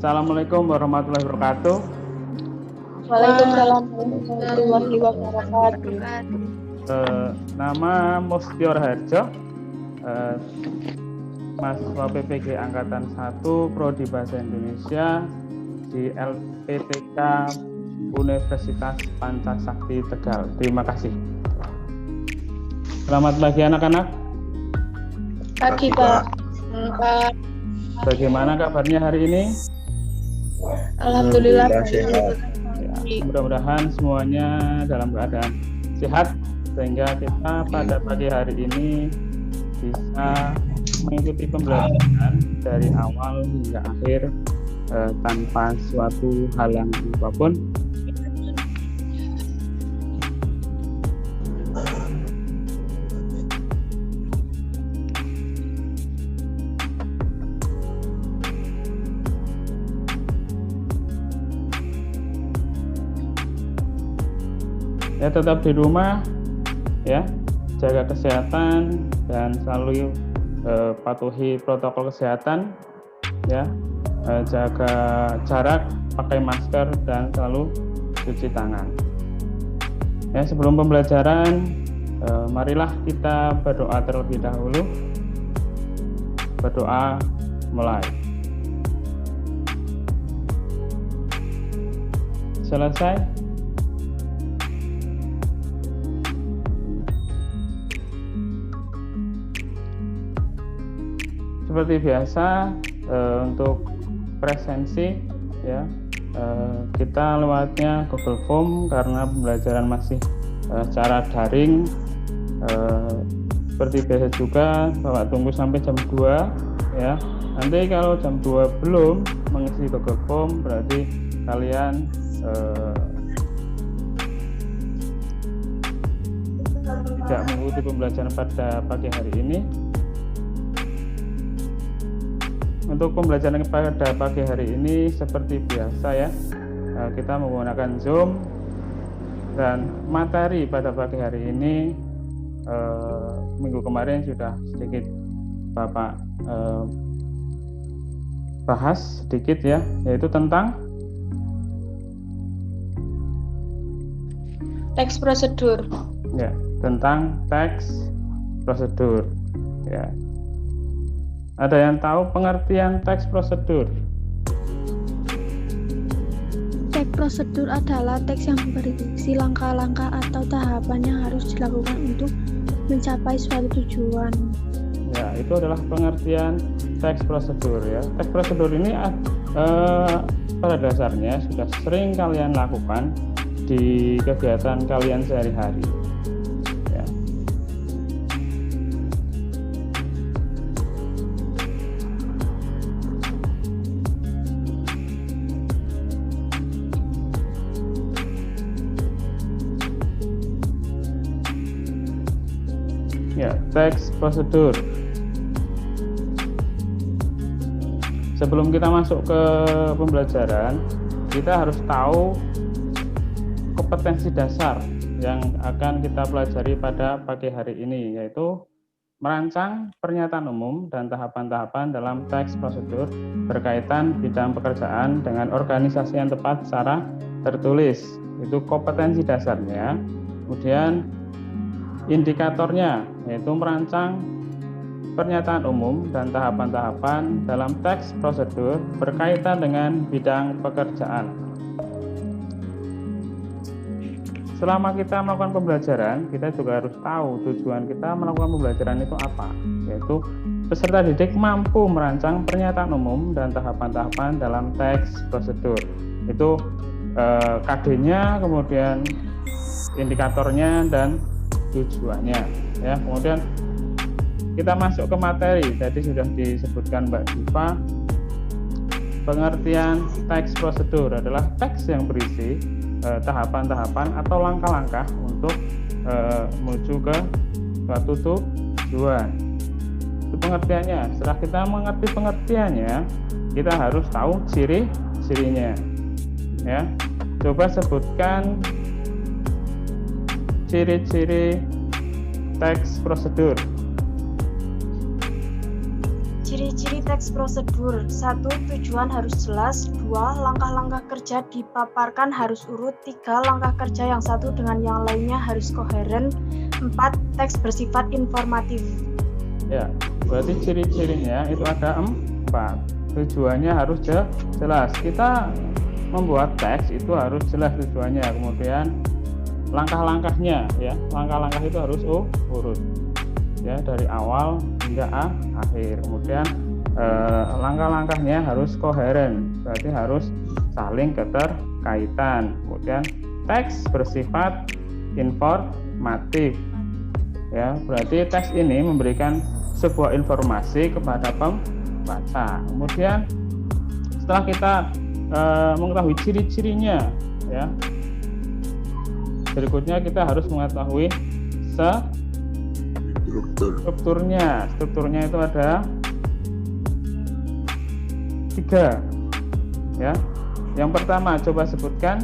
Assalamualaikum warahmatullahi wabarakatuh. Waalaikumsalam warahmatullahi wabarakatuh. Nama Mustior Harjo, mahasiswa PPG Angkatan 1 Prodi Bahasa Indonesia di LPTK Universitas Pancasakti Tegal. Terima kasih. Selamat pagi anak-anak. Pagi Pak. Bagaimana kabarnya hari ini? Alhamdulillah baik. Ya, mudah-mudahan semuanya dalam keadaan sehat sehingga kita pada pagi hari ini bisa mengikuti pembelajaran dari awal hingga akhir tanpa suatu halangan apapun. Ya, tetap di rumah ya, jaga kesehatan dan selalu patuhi protokol kesehatan ya, jaga jarak, pakai masker dan selalu cuci tangan. Ya, sebelum pembelajaran marilah kita berdoa terlebih dahulu. Berdoa mulai. Selesai. Seperti biasa untuk presensi ya, kita lewatnya Google Form karena pembelajaran masih secara daring. Seperti biasa juga Bapak tunggu sampai jam 2 ya. Nanti kalau jam 2 belum mengisi Google Form berarti kalian tidak mengikuti pembelajaran pada pagi hari ini. Untuk pembelajaran pada pagi hari ini seperti biasa ya, kita menggunakan Zoom dan materi pada pagi hari ini minggu kemarin sudah sedikit Bapak bahas sedikit ya, yaitu tentang Teks prosedur. Ya, tentang teks prosedur ya. Ada yang tahu pengertian teks prosedur? Teks prosedur adalah teks yang berisi langkah-langkah atau tahapan yang harus dilakukan untuk mencapai suatu tujuan. Ya, itu adalah pengertian teks prosedur ya. Teks prosedur ini pada dasarnya sudah sering kalian lakukan di kegiatan kalian sehari-hari. Ya, teks prosedur. Sebelum kita masuk ke pembelajaran, kita harus tahu kompetensi dasar yang akan kita pelajari pada pagi hari ini, yaitu merancang pernyataan umum dan tahapan-tahapan dalam teks prosedur berkaitan bidang pekerjaan dengan organisasi yang tepat secara tertulis. Itu kompetensi dasarnya. Kemudian indikatornya yaitu merancang pernyataan umum dan tahapan-tahapan dalam teks prosedur berkaitan dengan bidang pekerjaan. Selama kita melakukan pembelajaran, kita juga harus tahu tujuan kita melakukan pembelajaran itu apa, yaitu peserta didik mampu merancang pernyataan umum dan tahapan-tahapan dalam teks prosedur. Itu KD-nya, kemudian indikatornya dan tujuannya ya. Kemudian kita masuk ke materi. Tadi sudah disebutkan Mbak Diva, pengertian teks prosedur adalah teks yang berisi tahapan-tahapan atau langkah-langkah untuk menuju ke suatu tujuan. Itu pengertiannya. Setelah kita mengerti pengertiannya, kita harus tahu ciri-cirinya ya. Coba sebutkan ciri-ciri teks prosedur. Ciri-ciri teks prosedur. 1. Tujuan harus jelas. 2. Langkah-langkah kerja dipaparkan harus urut. 3. Langkah kerja yang satu dengan yang lainnya harus koheren. 4. Teks bersifat informatif. Ya, berarti ciri-cirinya itu ada 4. Tujuannya harus jelas. Kita membuat teks itu harus jelas tujuannya. Kemudian langkah-langkahnya, ya, langkah-langkah itu harus urut, ya, dari awal hingga akhir. Kemudian langkah-langkahnya harus koheren, berarti harus saling keterkaitan. Kemudian teks bersifat informatif, ya, berarti teks ini memberikan sebuah informasi kepada pembaca. Kemudian setelah kita mengetahui ciri-cirinya, ya, berikutnya kita harus mengetahui strukturnya. Strukturnya itu ada 3, ya. Yang pertama coba sebutkan.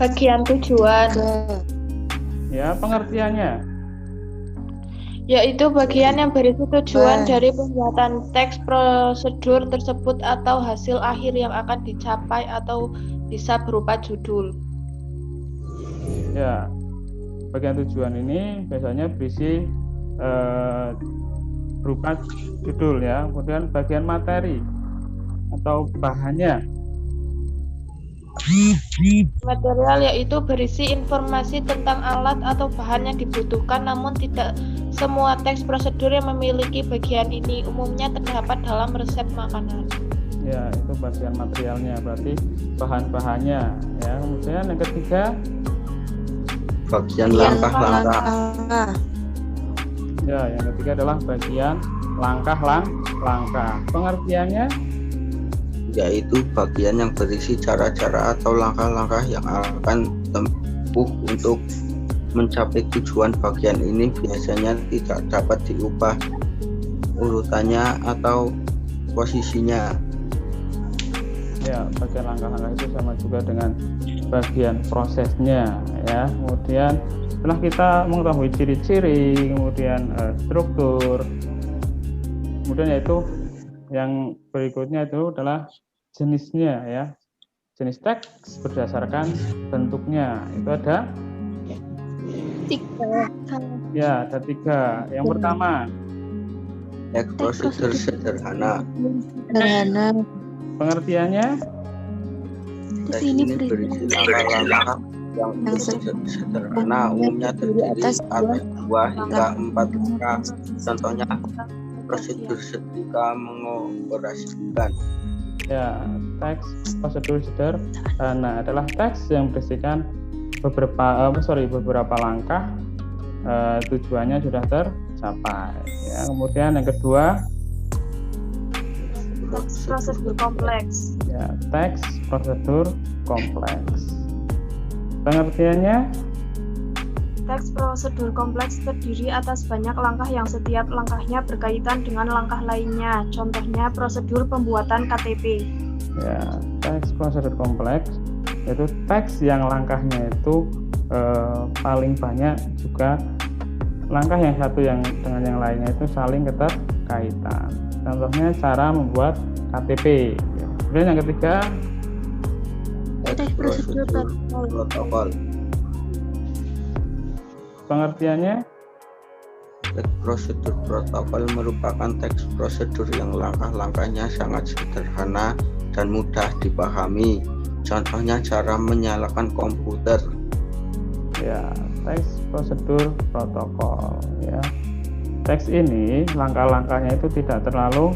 Bagian tujuan. Ya, pengertiannya. Yaitu bagian yang berisi tujuan dari pembuatan teks prosedur tersebut atau hasil akhir yang akan dicapai atau bisa berupa judul. Ya, bagian tujuan ini biasanya berisi berupa judul, ya. Kemudian bagian materi atau bahannya. Material yaitu berisi informasi tentang alat atau bahan yang dibutuhkan, namun tidak semua teks prosedur yang memiliki bagian ini. Umumnya terdapat dalam resep makanan. Ya, itu bagian materialnya, berarti bahan-bahannya, ya. Kemudian yang ketiga, bagian langkah-langkah. Ya, yang ketiga adalah bagian langkah-langkah. Pengertiannya yaitu bagian yang berisi cara-cara atau langkah-langkah yang akan tempuh untuk mencapai tujuan. Bagian ini biasanya tidak dapat diubah urutannya atau posisinya. Ya, bagian langkah-langkah itu sama juga dengan bagian prosesnya, ya. Kemudian setelah kita mengetahui ciri-ciri, kemudian struktur, kemudian yaitu yang berikutnya itu adalah jenisnya, ya. Jenis teks berdasarkan bentuknya itu ada 3. Ya, ada 3. Yang pertama, Teks prosedur sederhana. pengertiannya Teks ini berisi langkah-langkah yang sederhana, umumnya terdiri atas 2 hingga 4 langkah. Contohnya prosedur setrika mengoperasikan. ya, teks prosedur sederhana adalah teks yang berisikan beberapa langkah, tujuannya sudah tercapai, ya. Kemudian yang kedua, Teks prosedur kompleks. ya, teks prosedur kompleks. Pengertiannya Teks prosedur kompleks terdiri atas banyak langkah yang setiap langkahnya berkaitan dengan langkah lainnya. Contohnya prosedur pembuatan KTP. ya, teks prosedur kompleks yaitu teks yang langkahnya itu paling banyak, juga langkah yang satu yang dengan yang lainnya itu saling keterkaitan. Contohnya cara membuat KTP. Kemudian yang ketiga, Teks prosedur protokol. pengertiannya Teks prosedur protokol merupakan teks prosedur yang langkah-langkahnya sangat sederhana dan mudah dipahami. Contohnya cara menyalakan komputer. ya, teks prosedur protokol, ya. Teks ini langkah-langkahnya itu tidak terlalu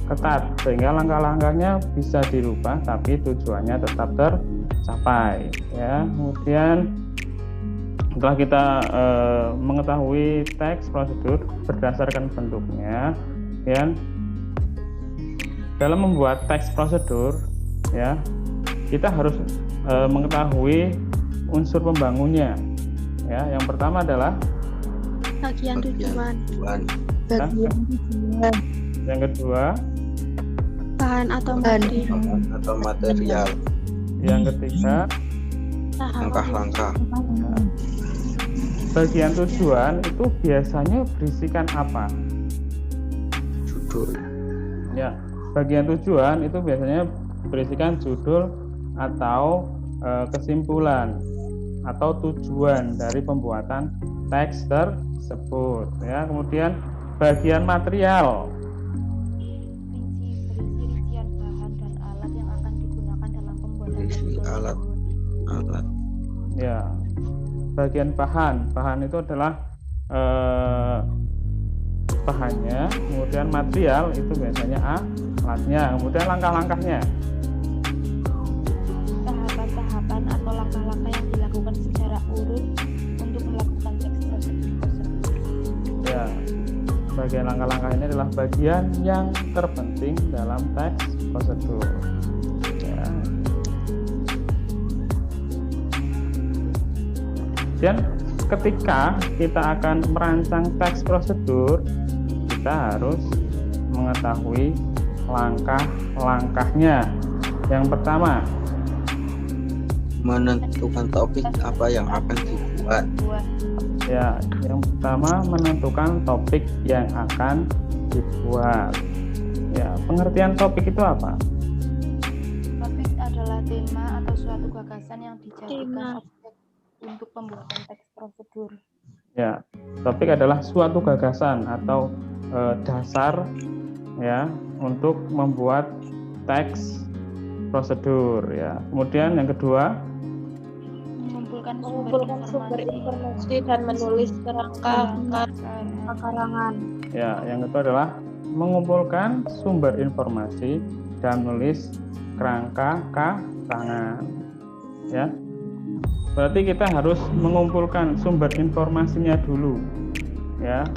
ketat sehingga langkah-langkahnya bisa dirubah tapi tujuannya tetap tercapai, ya. Kemudian setelah kita mengetahui teks prosedur berdasarkan bentuknya, ya, dalam membuat teks prosedur, ya, kita harus mengetahui unsur pembangunnya, ya. Yang pertama adalah bagian tujuan. yang kedua, Bahan atau materi. Atau material. yang ketiga, Langkah-langkah. bagian tujuan itu biasanya berisikan apa? judul. Ya, bagian tujuan itu biasanya berisikan judul atau kesimpulan atau tujuan dari pembuatan teks tersebut. Ya, kemudian bagian material. Rincian bahan dan alat yang akan digunakan dalam pembuatan teks Berisi tersebut. alat. Ya, bagian bahan itu adalah bahannya, kemudian material itu biasanya alatnya, kemudian langkah-langkahnya. Tahapan-tahapan atau langkah-langkah yang dilakukan secara urut untuk melakukan teks prosedur tersebut. Ya, bagian langkah-langkah ini adalah bagian yang terpenting dalam teks prosedur. Ya. Dan ketika kita akan merancang teks prosedur, kita harus mengetahui langkah-langkahnya. Yang pertama, Menentukan topik apa yang akan dibuat. ya, yang pertama menentukan topik yang akan dibuat. Ya, pengertian topik itu apa? Topik adalah tema atau suatu gagasan yang dijadikan Tema. objek untuk pembuatan teks prosedur. Ya, topik adalah suatu gagasan atau dasar ya untuk membuat teks prosedur ya. Kemudian yang kedua, mengumpulkan sumber informasi dan menulis kerangka karangan. ya, yang kedua adalah mengumpulkan sumber informasi dan menulis kerangka karangan. Ya. Berarti kita harus mengumpulkan sumber informasinya dulu. Ya.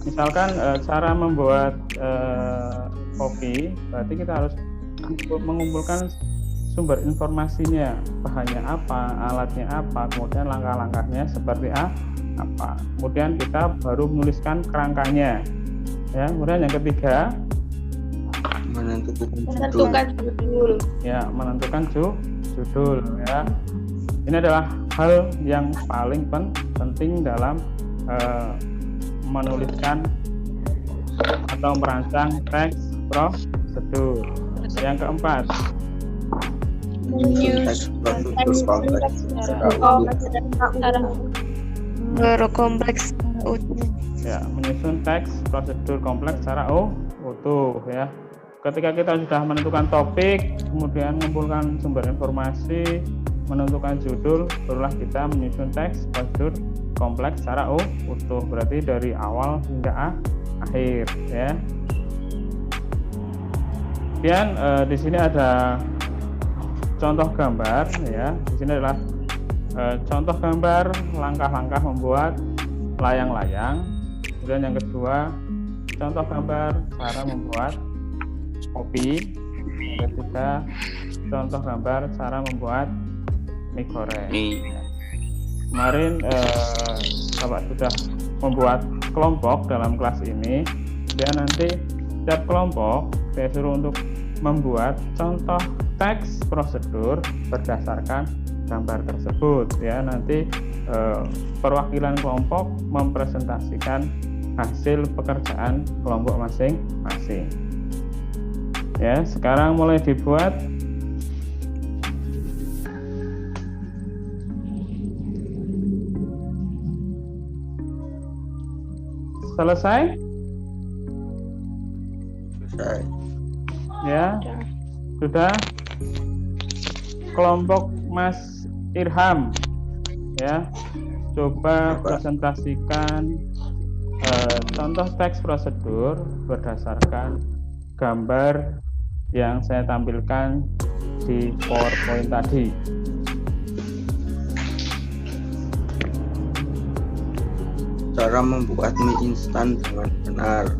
Misalkan cara membuat kopi, berarti kita harus mengumpulkan sumber informasinya, bahannya apa, alatnya apa, kemudian langkah-langkahnya seperti apa. Kemudian kita baru menuliskan kerangkanya. Ya, kemudian yang ketiga, Menentukan judul. ya, menentukan judul ya. Ini adalah hal yang paling penting dalam menuliskan atau merancang teks prosedur. Yang keempat, teks prosedur kompleks secara Kompleks. ya, menyusun teks prosedur kompleks secara utuh ya. Ketika kita sudah menentukan topik, kemudian mengumpulkan sumber informasi, menentukan judul, barulah kita menyusun teks prosedur kompleks secara utuh. Berarti dari awal hingga akhir ya. Kemudian di sini ada contoh gambar ya. Di sini adalah contoh gambar langkah-langkah membuat layang-layang. Kemudian yang kedua, contoh gambar cara membuat kopi. Yang ketiga, contoh gambar cara membuat mie goreng. Kemarin Bapak sudah membuat kelompok dalam kelas ini. Dan nanti setiap kelompok saya suruh untuk membuat contoh teks prosedur berdasarkan gambar tersebut ya. Nanti perwakilan kelompok mempresentasikan hasil pekerjaan kelompok masing-masing. Ya, sekarang mulai dibuat. Selesai? selesai. Ya, sudah. Kelompok Mas Irham ya, coba presentasikan contoh teks prosedur berdasarkan gambar yang saya tampilkan di PowerPoint tadi. Cara membuat mie instan dengan benar.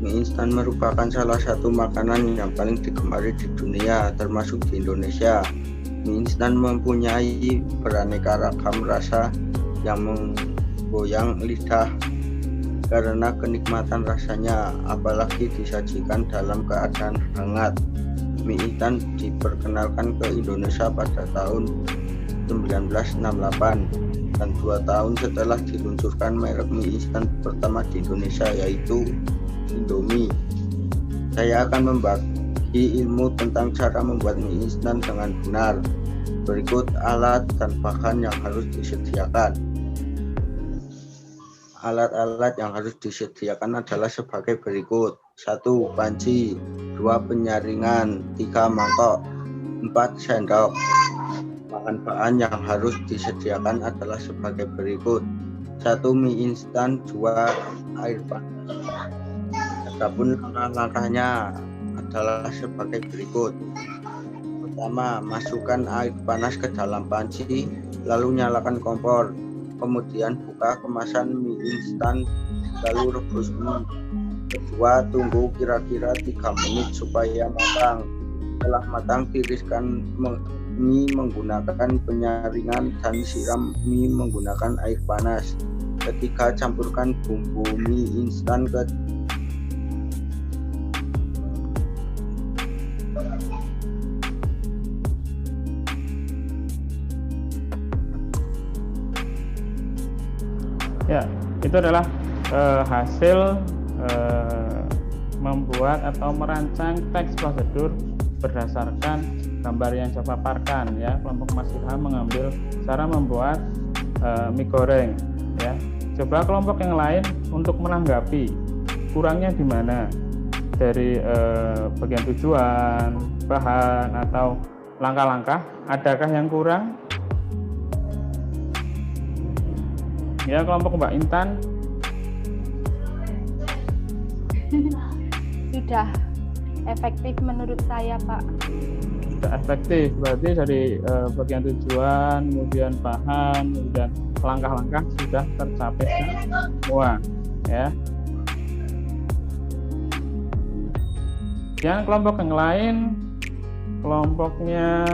Mie instan merupakan salah satu makanan yang paling digemari di dunia, termasuk di Indonesia. Mie instan mempunyai beraneka ragam rasa yang menggoyang lidah karena kenikmatan rasanya, apalagi disajikan dalam keadaan hangat. Mie instan diperkenalkan ke Indonesia pada tahun 1968 dan 2 tahun setelah diluncurkan merek mie instan pertama di Indonesia, yaitu Indomie. Saya akan membagi ilmu tentang cara membuat mie instan dengan benar. Berikut alat dan bahan yang harus disediakan. Alat-alat yang harus disediakan adalah sebagai berikut. 1. Panci, 2. penyaringan, 3. mangkok, 4. sendok. Bahan-bahan yang harus disediakan adalah sebagai berikut. 1. mie instan, 2. air panas. Adapun langkah-langkahnya adalah sebagai berikut. Pertama, masukkan air panas ke dalam panci, lalu nyalakan kompor. Kemudian buka kemasan mie instan, lalu rebus mie. Kedua, tunggu kira-kira 3 menit supaya matang. Setelah matang, tiriskan mie menggunakan penyaringan dan siram mie menggunakan air panas. Ketiga, campurkan bumbu mie instan ke Ya, itu adalah hasil membuat atau merancang teks prosedur berdasarkan gambar yang saya paparkan ya. Kelompok Mas Ilham mengambil cara membuat mie goreng ya. Coba kelompok yang lain untuk menanggapi kurangnya di mana dari bagian tujuan, bahan atau langkah-langkah, adakah yang kurang? Ya, kelompok Mbak Intan. Sudah efektif menurut saya, Pak. Sudah efektif, berarti dari bagian tujuan, kemudian bahan, kemudian langkah-langkah sudah tercapai semua, ya. Yang kelompok yang lain, kelompoknya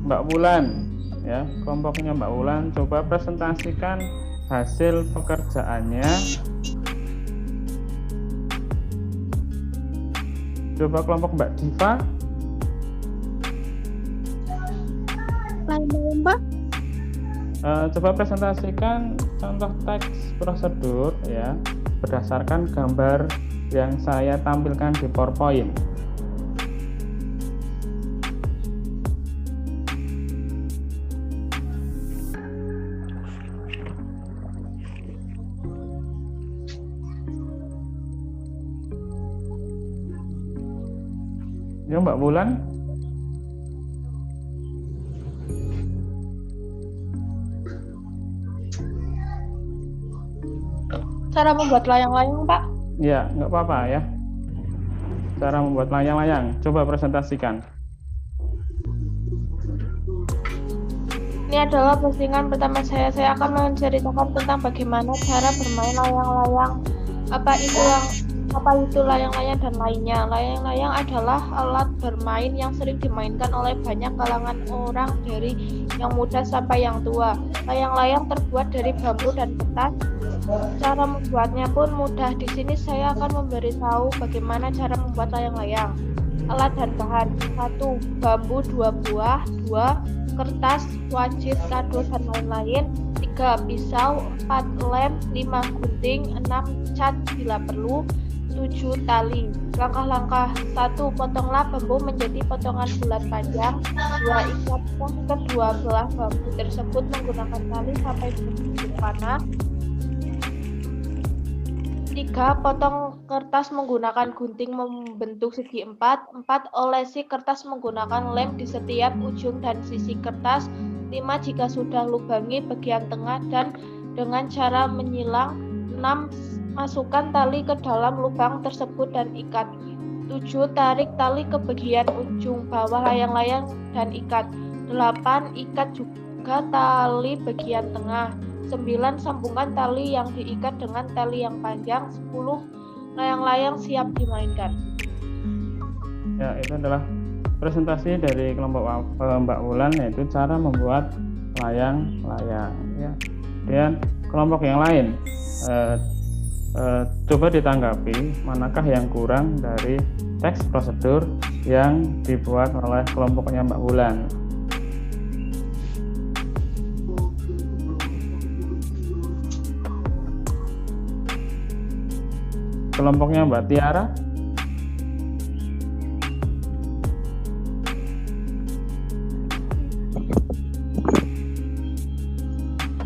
Mbak Wulan, ya, kelompoknya Mbak Wulan, coba presentasikan hasil pekerjaannya. Coba kelompok Mbak Diva. Lain-lain, Pak. Coba presentasikan contoh teks prosedur ya berdasarkan gambar yang saya tampilkan di PowerPoint. Ya, Mbak Wulan. Cara membuat layang-layang, Pak? Ya, nggak apa-apa ya. Cara membuat layang-layang, coba presentasikan. Ini adalah postingan pertama saya. Saya akan menceritakan tentang bagaimana cara bermain layang-layang. Apa itu layang-layang dan lainnya. Layang-layang adalah alat bermain yang sering dimainkan oleh banyak kalangan orang, dari yang muda sampai yang tua. Layang-layang terbuat dari bambu dan kertas. Cara membuatnya pun mudah. Di sini saya akan memberitahu bagaimana cara membuat layang-layang. Alat dan bahan: 1. Bambu 2 buah, 2. Kertas, wajib, kado, dan lain-lain. 3. Pisau, 4. lem, 5. gunting, 6. cat bila perlu, 7. tali. Langkah-langkah: 1. Potonglah bambu menjadi potongan bulat panjang. 2. Ikatkan kedua belah bambu tersebut menggunakan tali sampai berbentuk panah. 3. Potong kertas menggunakan gunting membentuk segi 4. 4. Olesi kertas menggunakan lem di setiap ujung dan sisi kertas. 5. Jika sudah, lubangi bagian tengah dan dengan cara menyilang. 6. Masukkan tali ke dalam lubang tersebut dan ikat. 7. Tarik tali ke bagian ujung bawah layang-layang dan ikat. 8. Ikat juga tali bagian tengah. 9. Sambungkan tali yang diikat dengan tali yang panjang. 10. Layang-layang siap dimainkan. Ya, itu adalah presentasi dari kelompok Mbak Wulan, yaitu cara membuat layang-layang. Ya. Dan kelompok yang lain, coba ditanggapi manakah yang kurang dari teks prosedur yang dibuat oleh kelompoknya Mbak Wulan. kelompoknya Mbak Tiara.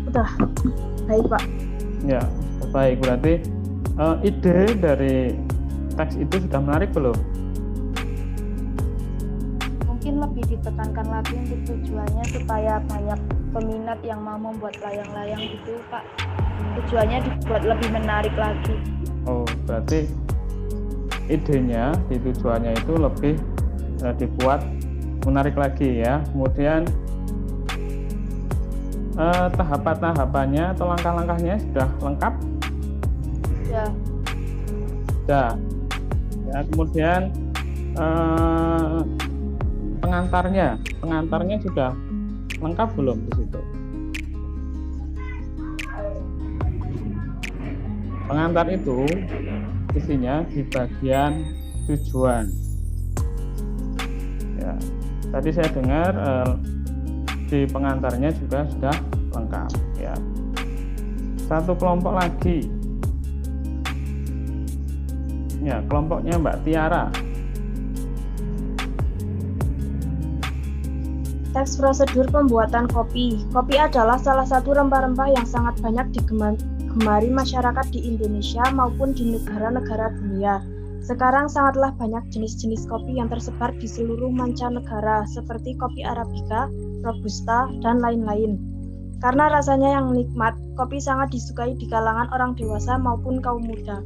Udah, baik Pak. Ya, baik. Berarti ide dari teks itu sudah menarik belum? Mungkin lebih ditekankan lagi untuk tujuannya supaya banyak peminat yang mau membuat layang-layang gitu Pak. Tujuannya dibuat lebih menarik lagi. Oh, berarti idenya di tujuannya itu lebih dibuat menarik lagi ya. Kemudian tahapan-tahapannya atau langkah-langkahnya sudah lengkap? Ya, Sudah. Ya, kemudian pengantarnya sudah lengkap belum di situ? Pengantar itu isinya di bagian tujuan. Ya, tadi saya dengar di pengantarnya juga sudah lengkap. Ya, satu kelompok lagi. Ya, kelompoknya Mbak Tiara. Teks prosedur pembuatan kopi. Kopi adalah salah satu rempah-rempah yang sangat banyak digemari masyarakat di Indonesia maupun di negara-negara dunia. Sekarang sangatlah banyak jenis-jenis kopi yang tersebar di seluruh mancanegara seperti kopi Arabica, Robusta, dan lain-lain. Karena rasanya yang nikmat, kopi sangat disukai di kalangan orang dewasa maupun kaum muda.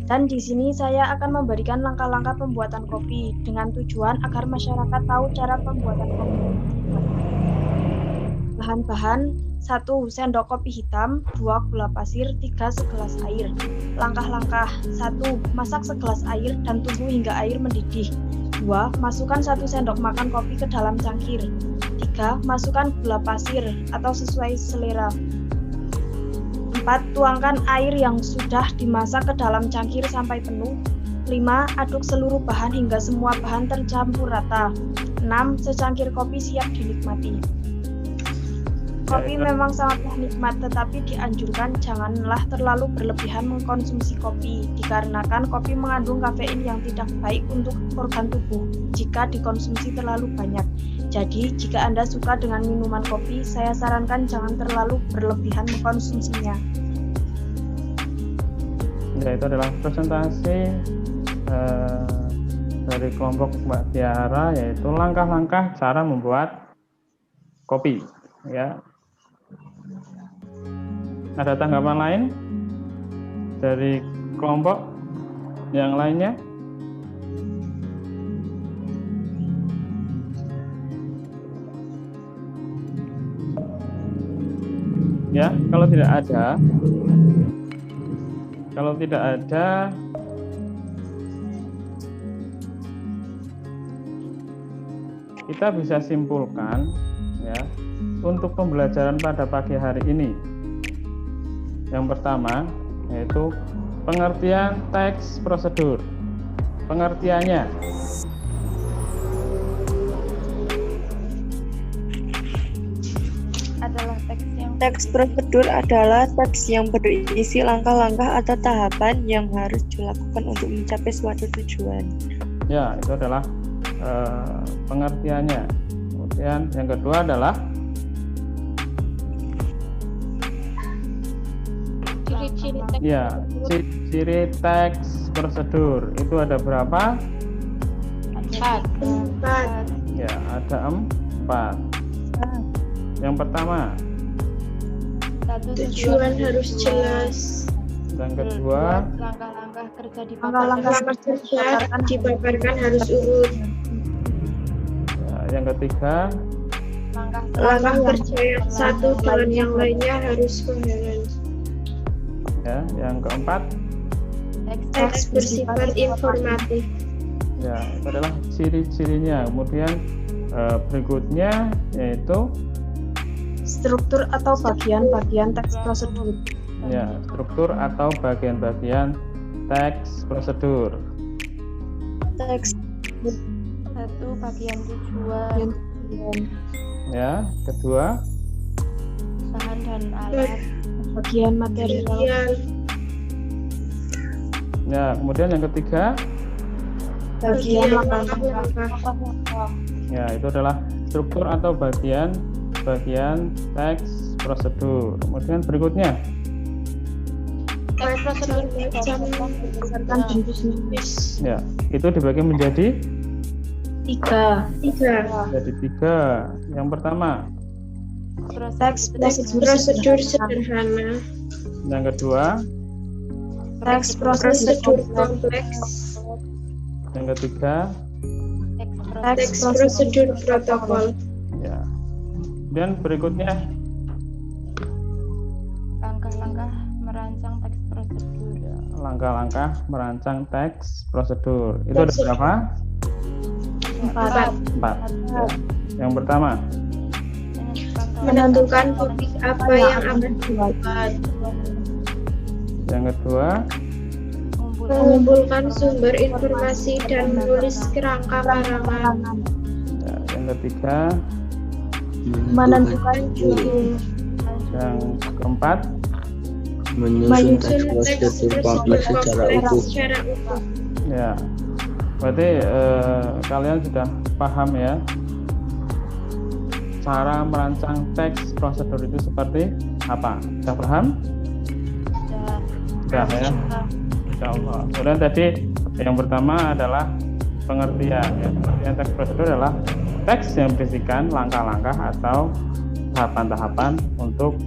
Dan di sini saya akan memberikan langkah-langkah pembuatan kopi dengan tujuan agar masyarakat tahu cara pembuatan kopi. Bahan-bahan: 1 sendok kopi hitam, 2 gula pasir, 3 segelas air. Langkah-langkah: 1. Masak segelas air dan tunggu hingga air mendidih. 2. Masukkan 1 sendok makan kopi ke dalam cangkir. 3. Masukkan gula pasir atau sesuai selera. 4. Tuangkan air yang sudah dimasak ke dalam cangkir sampai penuh. 5. Aduk seluruh bahan hingga semua bahan tercampur rata. 6. Secangkir kopi siap dinikmati. Kopi memang sangatlah nikmat, tetapi dianjurkan janganlah terlalu berlebihan mengkonsumsi kopi, dikarenakan kopi mengandung kafein yang tidak baik untuk organ tubuh jika dikonsumsi terlalu banyak. Jadi, jika Anda suka dengan minuman kopi, saya sarankan jangan terlalu berlebihan mengkonsumsinya. Ya, itu adalah presentasi dari kelompok Mbak Tiara, yaitu langkah-langkah cara membuat kopi. Ya. Ada tanggapan lain dari kelompok yang lainnya? Ya, kalau tidak ada, kita bisa simpulkan ya untuk pembelajaran pada pagi hari ini. Yang pertama yaitu pengertian teks prosedur. Pengertiannya: teks prosedur adalah teks yang berisi langkah-langkah atau tahapan yang harus dilakukan untuk mencapai suatu tujuan. Ya, itu adalah pengertiannya. Kemudian yang kedua adalah Ciri-ciri teks. ya, ciri teks prosedur. Itu ada berapa? 4. Ya, ada 4. Yang pertama, tujuan harus jelas. yang kedua, Langkah-langkah kerja dipaparkan harus urut. ya, yang ketiga, Langkah kerja yang satu dengan yang lainnya harus koheren. ya, yang keempat, Teks bersifat informatif. ya, itu adalah ciri-cirinya. Kemudian berikutnya yaitu Struktur atau bagian-bagian teks prosedur. ya, struktur atau bagian-bagian teks prosedur. Teks 1. Bagian tujuan, Ya, kedua, bahan dan alat, Bagian material. Ya, kemudian yang ketiga, Bagian langkah-langkah. ya itu adalah struktur atau bagian teks prosedur. Kemudian berikutnya, Teks prosedur berdasarkan jenis. ya itu dibagi menjadi Tiga. menjadi 3. Yang pertama, Teks prosedur sederhana. yang kedua, Teks prosedur kompleks. yang ketiga, Teks prosedur protokol. ya. Kemudian berikutnya, Langkah-langkah merancang teks prosedur. ya, langkah-langkah merancang teks prosedur. Itu ada berapa? 4. Ya. Yang pertama, Menentukan topik apa yang akan dibuat. yang kedua, Mengumpulkan sumber informasi dan menulis kerangka karangan. ya, yang ketiga, Menentukan judul. yang keempat, Menyusun teks prosedur kompleks secara utuh. ya. Berarti kalian sudah paham ya cara merancang teks prosedur itu seperti apa? Sudah paham? Sudah ya. Insyaallah. Kemudian tadi yang pertama adalah pengertian. Ya. Pengertian teks prosedur adalah teks yang berisikan langkah-langkah atau tahapan-tahapan untuk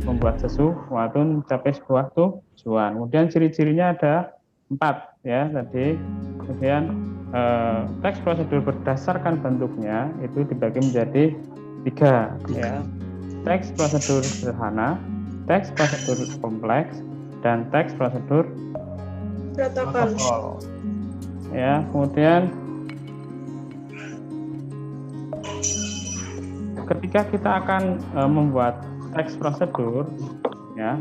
membuat sesuatu mencapai sebuah tujuan. Kemudian ciri-cirinya ada 4 ya tadi. Kemudian teks prosedur berdasarkan bentuknya itu dibagi menjadi 3 ya. Teks prosedur sederhana, teks prosedur kompleks, dan teks prosedur protokol. Ya, kemudian ketika kita akan membuat teks prosedur, ya,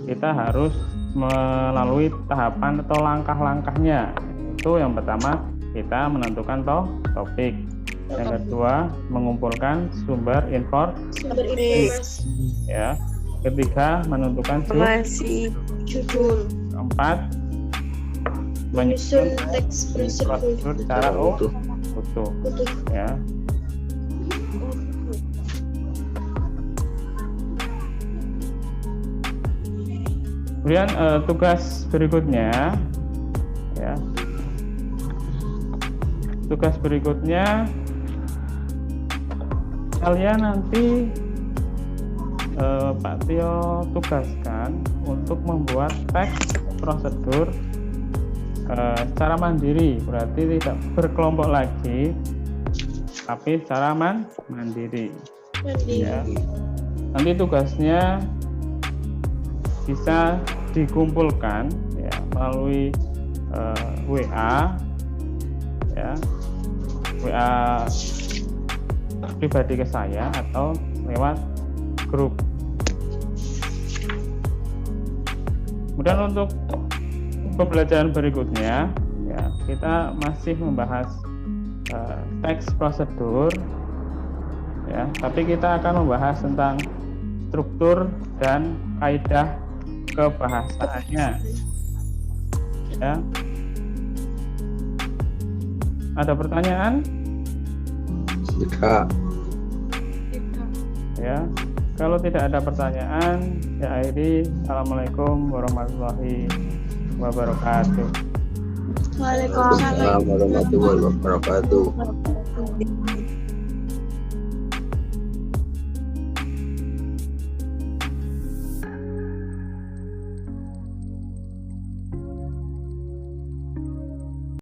kita harus melalui tahapan atau langkah-langkahnya. Itu yang pertama, kita menentukan topik. Yang kedua, mengumpulkan sumber informasi. Ya. Ketiga, menentukan Judul. Keempat, menyusun teks prosedur secara utuh. Ya. Kemudian tugas berikutnya, ya. Tugas berikutnya, kalian nanti Pak Tio tugaskan untuk membuat teks prosedur secara mandiri, berarti tidak berkelompok lagi, tapi secara mandiri. Ya. Nanti tugasnya bisa dikumpulkan ya melalui WA, ya, WA pribadi ke saya atau lewat grup. Kemudian untuk pembelajaran berikutnya, ya, kita masih membahas teks prosedur, ya, tapi kita akan membahas tentang struktur dan kaidah kebahasaannya. Ya. Ada pertanyaan? Tidak. Ya. Kalau tidak ada pertanyaan, ya akhiri. Assalamualaikum warahmatullahi wabarakatuh. Waalaikumsalam Warahmatullahi wabarakatuh.